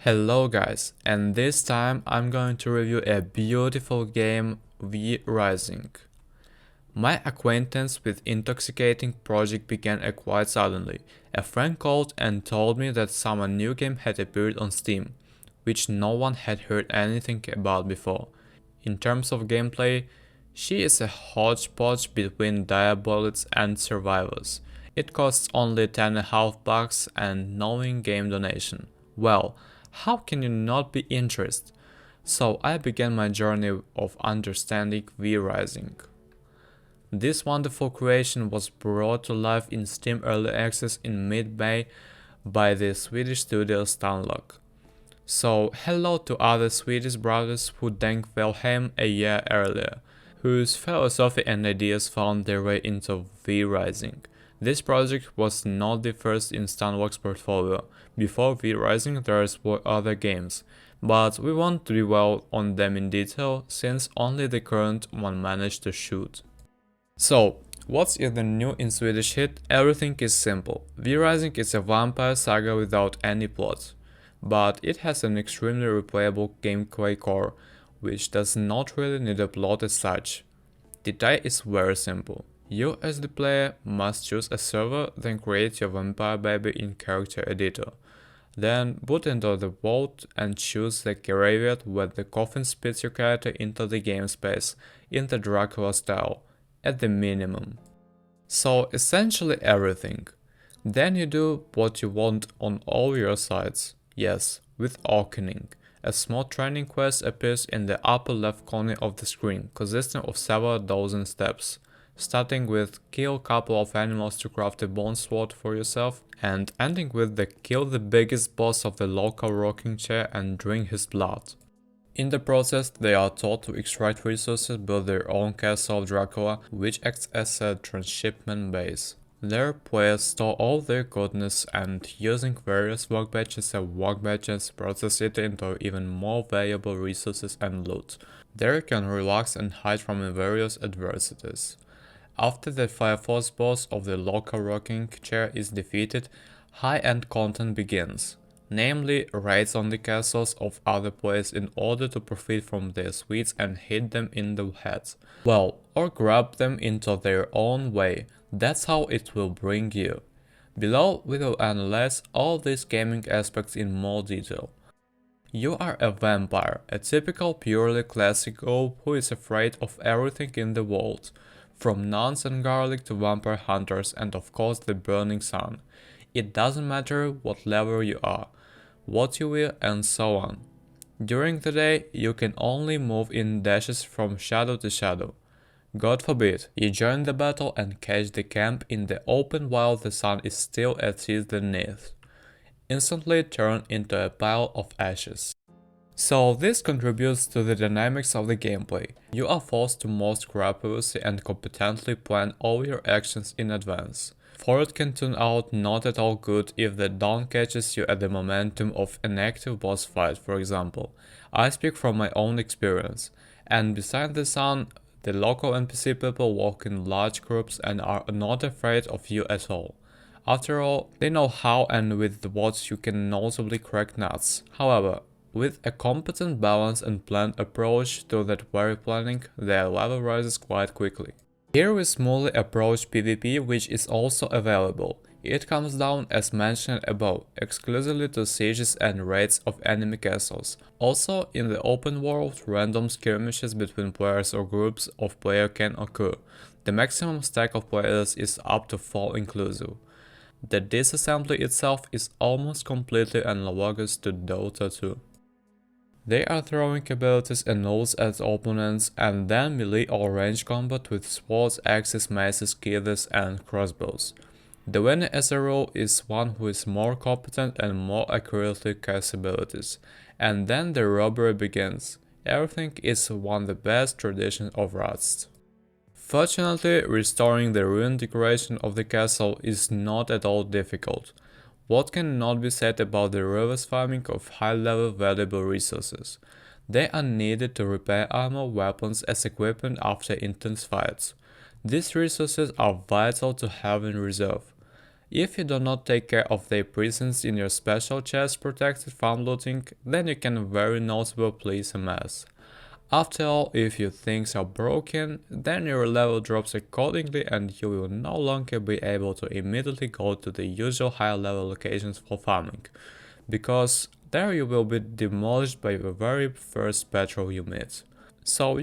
Hello guys, and this time I'm going to review a beautiful game, V Rising. My acquaintance with Intoxicating project began quite suddenly. A friend called and told me that some new game had appeared on Steam, which no one had heard anything about before. In terms of gameplay, she is a hodgepodge between diabolics and survivors. It costs only $10.5 and no in-game donation. Well, how can you not be interested? So I began my journey of understanding V Rising. This wonderful creation was brought to life in Steam Early Access in mid-May by the Swedish studio Stunlock. So hello to other Swedish brothers who thanked Valheim a year earlier, whose philosophy and ideas found their way into V Rising. This project was not the first in Stunlock's portfolio. Before V Rising there were other games, but we won't dwell on them in detail since only the current one managed to shoot. So, what's either new in Swedish hit? Everything is simple. V Rising is a vampire saga without any plot, but it has an extremely replayable gameplay core, which does not really need a plot as such. The tie is very simple. You as the player must choose a server, then create your vampire baby in character editor. Then boot into the vault and choose the graveyard where the coffin spits your character into the game space in the Dracula style, at the minimum. So essentially everything. Then you do what you want on all your sides. Yes, with Awakening. A small training quest appears in the upper left corner of the screen, consisting of several dozen steps, starting with kill a couple of animals to craft a bone sword for yourself, and ending with the kill the biggest boss of the local rocking chair and drink his blood. In the process, they are taught to extract resources, build their own castle of Dracula, which acts as a transshipment base. There, players store all their goodness and, using various workbenches and workbenches, process it into even more valuable resources and loot. There you can relax and hide from various adversities. After the Fire Force boss of the local rocking chair is defeated, high-end content begins. Namely, raids on the castles of other players in order to profit from their sweets and hit them in the head. Well, or grab them into their own way. That's how it will bring you. Below, we will analyze all these gaming aspects in more detail. You are a vampire, a typical purely classic ghoul who is afraid of everything in the world, from nuns and garlic to vampire hunters and of course the burning sun. It doesn't matter what level you are, what you wear and so on. During the day, you can only move in dashes from shadow to shadow. God forbid, you join the battle and catch the camp in the open while the sun is still at its zenith. Instantly turn into a pile of ashes. So this contributes to the dynamics of the gameplay. You are forced to move scrupulously and competently plan all your actions in advance. For it can turn out not at all good if the dawn catches you at the momentum of an active boss fight, for example. I speak from my own experience. And beside the sun, the local NPC people walk in large groups and are not afraid of you at all. After all, they know how and with what you can notably crack nuts. However, with a competent balance and planned approach to that very planning, their level rises quite quickly. Here we smoothly approach PvP, which is also available. It comes down, as mentioned above, exclusively to sieges and raids of enemy castles. Also, in the open world, random skirmishes between players or groups of players can occur. The maximum stack of players is up to 4 inclusive. The disassembly itself is almost completely analogous to Dota 2. They are throwing abilities and ults at opponents and then melee or range combat with swords, axes, maces, kithers and crossbows. The winner as a rule is one who is more competent and more accurately casts abilities. And then the robbery begins. Everything is one of the best traditions of Rust. Fortunately, restoring the ruined decoration of the castle is not at all difficult. What cannot be said about the reverse farming of high-level valuable resources? They are needed to repair armor, weapons as equipment after intense fights. These resources are vital to have in reserve. If you do not take care of their presence in your special chest protected from looting, then you can very noticeably place a mess. After all, if your things are broken, then your level drops accordingly and you will no longer be able to immediately go to the usual higher level locations for farming, because there you will be demolished by the very first patrol you meet. So